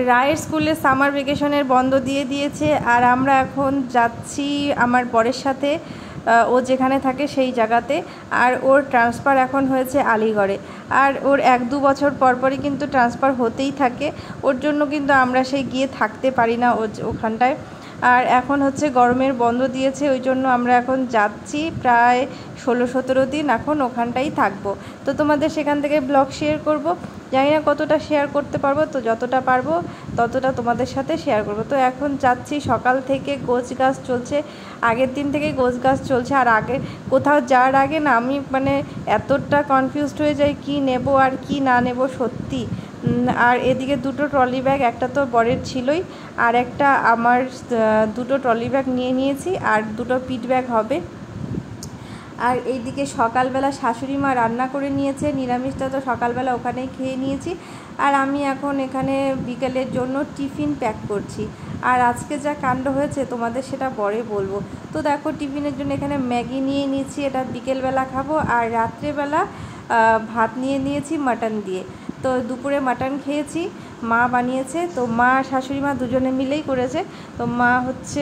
রায়ের স্কুলে সামার ভ্যাকেশনের বন্ধ দিয়ে দিয়েছে, আর আমরা এখন যাচ্ছি আমার বরের সাথে ও যেখানে থাকে সেই জায়গাতে। আর ওর ট্রান্সফার এখন হয়েছে আলিগড়ে, আর ওর 1-2 বছর পরপরই কিন্তু ট্রান্সফার হতেই থাকে। ওর জন্য কিন্তু আমরা সেই গিয়ে থাকতে পারি না ওখানটায়। আর এখন হচ্ছে গরমের বন্ধ দিয়েছে, ওই জন্য আমরা এখন যাচ্ছি প্রায় 16-17 দিন এখন ওখানটাই থাকবো। তো তোমাদের সেখান থেকে ব্লগ শেয়ার করব, জানি না কতটা শেয়ার করতে পারবো, তো যতটা পারবো ততটা তোমাদের সাথে শেয়ার করব। তো এখন যাচ্ছি, সকাল থেকে গোছ গাছ চলছে, আগের দিন থেকেই গোছ গাছ চলছে। আর আগে কোথাও যাওয়ার আগে না আমি এতটা কনফিউজড হয়ে যাই কি নেব আর কি না নেব সত্যি। আর এদিকে 2টো ট্রলি ব্যাগ, একটা তো বরের ছিলই, আর একটা আমার 2টো ট্রলি ব্যাগ নিয়ে নিয়েছি, আর 2টো পিট ব্যাগ হবে। আর এইদিকে সকালবেলা শাশুড়ি মা রান্না করে নিয়েছে, নিরামিষটা তো সকালবেলা ওখানেই খেয়ে নিয়েছি। আর আমি এখন এখানে বিকেলের জন্য টিফিন প্যাক করছি। আর আজকে যা কাণ্ড হয়েছে তোমাদের সেটা পরে বলবো। তো দেখো টিফিনের জন্য এখানে ম্যাগি নিয়ে নিয়েছি, এটা বিকেলবেলা খাবো। আর রাত্রেবেলা ভাত নিয়ে নিয়েছি মাটন দিয়ে। তো দুপুরে মাটন খেয়েছি, মা বানিয়েছে। তো মা শাশুড়ি মা দুজনে মিলেই করেছে। তো মা হচ্ছে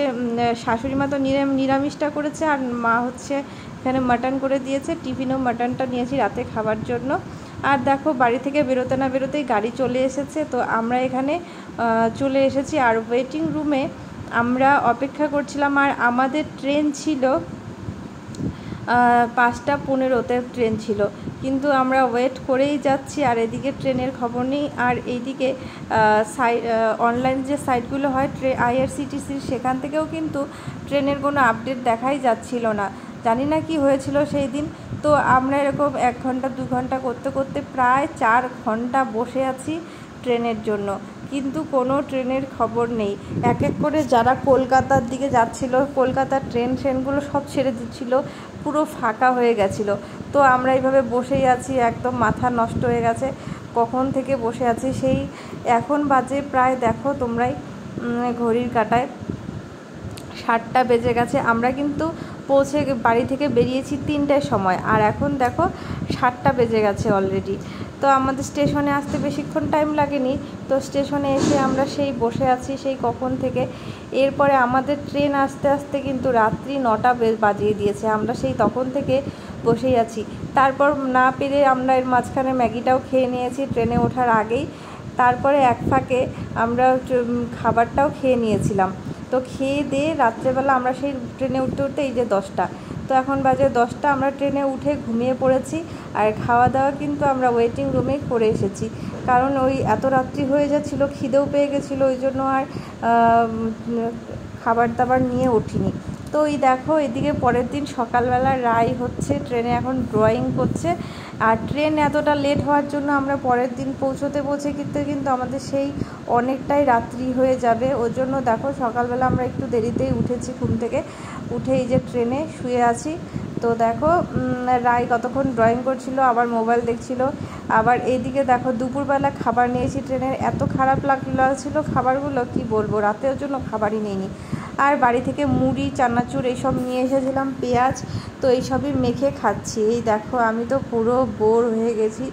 শাশুড়ি মা তো নিরামিষটা করেছে, আর মা হচ্ছে এখানে মাটন করে দিয়েছে। টিফিনেও মাটনটা নিয়েছি রাতে খাবার জন্য। আর দেখো বাড়ি থেকে বেরোতে না বেরোতেই গাড়ি চলে এসেছে। তো আমরা এখানে চলে এসেছি, আর ওয়েটিং রুমে আমরা অপেক্ষা করছিলাম। আর আমাদের ট্রেন ছিল 5:15-তে ট্রেন ছিল, কিন্তু আমরা ওয়েট করেই যাচ্ছি। আর এদিকে ট্রেনের খবর নেই। আর এইদিকে অনলাইন যে সাইটগুলো হয় IRCTC, সেখান থেকেও কিন্তু ট্রেনের কোনো আপডেট দেখাই যাচ্ছিল না। জানি না কি হয়েছিল সেই দিন। তো আমরা এরকম 1 ঘন্টা 2 ঘন্টা করতে করতে প্রায় 4 ঘন্টা বসে আছি ট্রেনের জন্য, কিন্তু কোনো ট্রেনের খবর নেই। এক এক করে যারা কলকাতার দিকে যাচ্ছিল, কলকাতার ট্রেনগুলো সব ছেড়ে দিচ্ছিলো, পুরো ফাঁকা হয়ে গেছিলো। তো আমরা এইভাবে বসেই আছি, একদম মাথা নষ্ট হয়ে গেছে। কখন থেকে বসে আছি, সেই এখন বাজে প্রায়, দেখো তোমরাই ঘড়ির কাঁটায় 7টা বেজে গেছে। আমরা কিন্তু বাড়ি থেকে বেরিয়েছি 3টার সময়, আর এখন দেখো 7টা বেজে গেছে অলরেডি। তো আমাদের স্টেশনে আসতে বেশিক্ষণ টাইম লাগেনি। তো স্টেশনে এসে আমরা সেই বসে আছি সেই কখন থেকে। এরপরে আমাদের ট্রেন আসতে আসতে কিন্তু রাত্রি 9টা বাজিয়ে দিয়েছে। আমরা সেই তখন থেকে বসেই আছি। তারপর না পেরে আমরা এর মাঝখানে ম্যাগিটাও খেয়ে নিয়েছি ট্রেনে ওঠার আগেই। তারপরে এক ফাঁকে আমরা খাবারটাও খেয়ে নিয়েছিলাম। তো খেয়ে দিয়ে রাত্রেবেলা আমরা সেই ট্রেনে উঠতে উঠতে এই যে 10টা, তো এখন বাজে 10টা, আমরা ট্রেনে উঠে ঘুমিয়ে পড়েছি। আর খাওয়া দাওয়া কিন্তু আমরা ওয়েটিং রুমেই করে এসেছি, কারণ ওই এত রাত্রি হয়ে যাচ্ছিলো, খিদেও পেয়ে গেছিলো, ওই জন্য আর খাবার দাবার নিয়ে উঠিনি। তো এই দেখো এদিকে পরের দিন সকালবেলা রায় হচ্ছে ট্রেনে এখন ড্রয়িং করছে। আর ট্রেন এতটা লেট হওয়ার জন্য আমরা পরের দিন পৌঁছতে কিন্তু আমাদের সেই অনেকটাই রাত্রি হয়ে যাবে। ওর জন্য দেখো সকালবেলা আমরা একটু দেরিতেই উঠেছি ঘুম থেকে, উঠে এই যে ট্রেনে শুয়ে আছি। তো দেখো রায় কতক্ষণ ড্রয়িং করছিল, আবার মোবাইল দেখছিল। আবার এইদিকে দেখো দুপুরবেলা খাবার নিয়েছি ট্রেনের, এত খারাপ লাগছিল খাবারগুলো কি বলবো, রাতের জন্য খাবারই নিইনি। আর বাড়ি থেকে মুড়ি চানাচুর এইসব নিয়ে এসেছিলাম, পেঁয়াজ, তো এইসবই মেখে খাচ্ছি। এই দেখো আমি তো পুরো বোর হয়ে গেছি।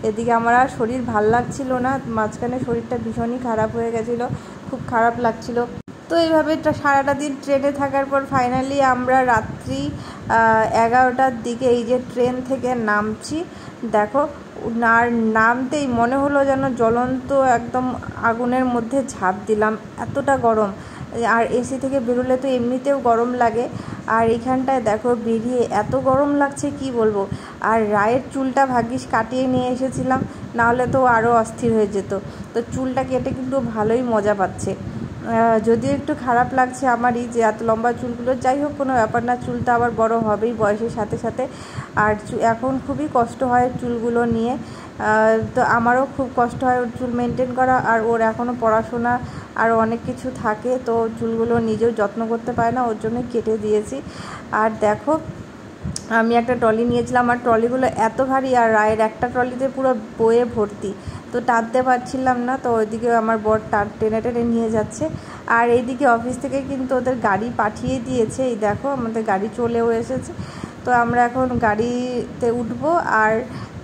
এদিকে আমার আর শরীর ভাল লাগছিল না, মাঝখানে শরীরটা ভীষণই খারাপ হয়ে গেছিলো, খুব খারাপ লাগছিল। তো এইভাবে সারাটা দিন ট্রেনে থাকার পর ফাইনালি আমরা রাত্রি 11টার দিকে এই যে ট্রেন থেকে নামছি। দেখো আর নামতেই মনে হলো যেন জ্বলন্ত একদম আগুনের মধ্যে ঝাঁপ দিলাম, এতটা গরম। আর এসি থেকে বেরোলে তো এমনিতেও গরম লাগে, আর এখানটায় দেখো বেরিয়ে এত গরম লাগছে কি বলবো। আর রায়ের চুলটা ভাগ্যিস কাটিয়ে নিয়ে এসেছিলাম, নাহলে তো আরও অস্থির হয়ে যেত। তো চুলটা কেটে কিন্তু ভালোই মজা পাচ্ছে, যদিও একটু খারাপ লাগছে আমারই যে এত লম্বা চুলগুলো। যাই হোক, কোনো ব্যাপার না, চুলটা আবার বড় হবেই বয়সের সাথে সাথে। আর এখন খুবই কষ্ট হয় চুলগুলো নিয়ে, তো আমারও খুব কষ্ট হয় ওর চুল মেনটেন করা। আর ওর এখনও পড়াশোনা আরও অনেক কিছু থাকে, তো চুলগুলো নিজেও যত্ন করতে পারে না, ওর জন্য কেটে দিয়েছি। আর দেখো আমি একটা ট্রলি নিয়েছিলাম, আর ট্রলিগুলো এত ভারী, আর রায়ের একটা ট্রলিতে পুরো বয়ে ভর্তি, তো টানতে পারছিলাম না। তো ওইদিকে আমার বর টেনে টেনে নিয়ে যাচ্ছে। আর এইদিকে অফিস থেকে কিন্তু ওদের গাড়ি পাঠিয়ে দিয়েছে, এই দেখো আমাদের গাড়ি চলেও এসেছে। তো তো আমরা এখন গাড়িতে উঠবো, আর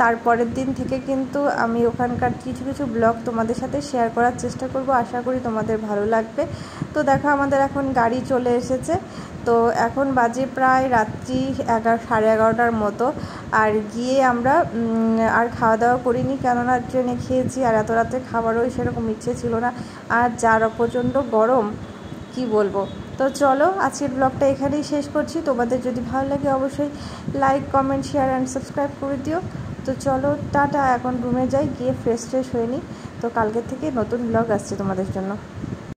তারপরের দিন থেকে কিন্তু আমি ওখানকার কিছু কিছু ব্লগ তোমাদের সাথে শেয়ার করার চেষ্টা করব। আশা করি তোমাদের ভালো লাগবে। তো দেখো আমাদের এখন গাড়ি চলে এসেছে। তো এখন বাজে প্রায় রাত্রি 11:30 মতো। আর গিয়ে আমরা আর খাওয়া দাওয়া করিনি, কেননা ট্রেনে খেয়েছি, আর এত রাতে খাবারও সেরকম ইচ্ছে ছিল না। আর যার প্রচণ্ড গরম কি বলবো। তো চলো আজকের ব্লগটা এখানেই শেষ করছি। তোমাদের যদি ভালো লাগে অবশ্যই like, comment, share and subscribe করে দিও। তো চলো টাটা, এখন রুমে যাই, গিয়ে ফ্রেশ হয়ে নিই। তো কালকে থেকে নতুন ব্লগ আসছে তোমাদের জন্য।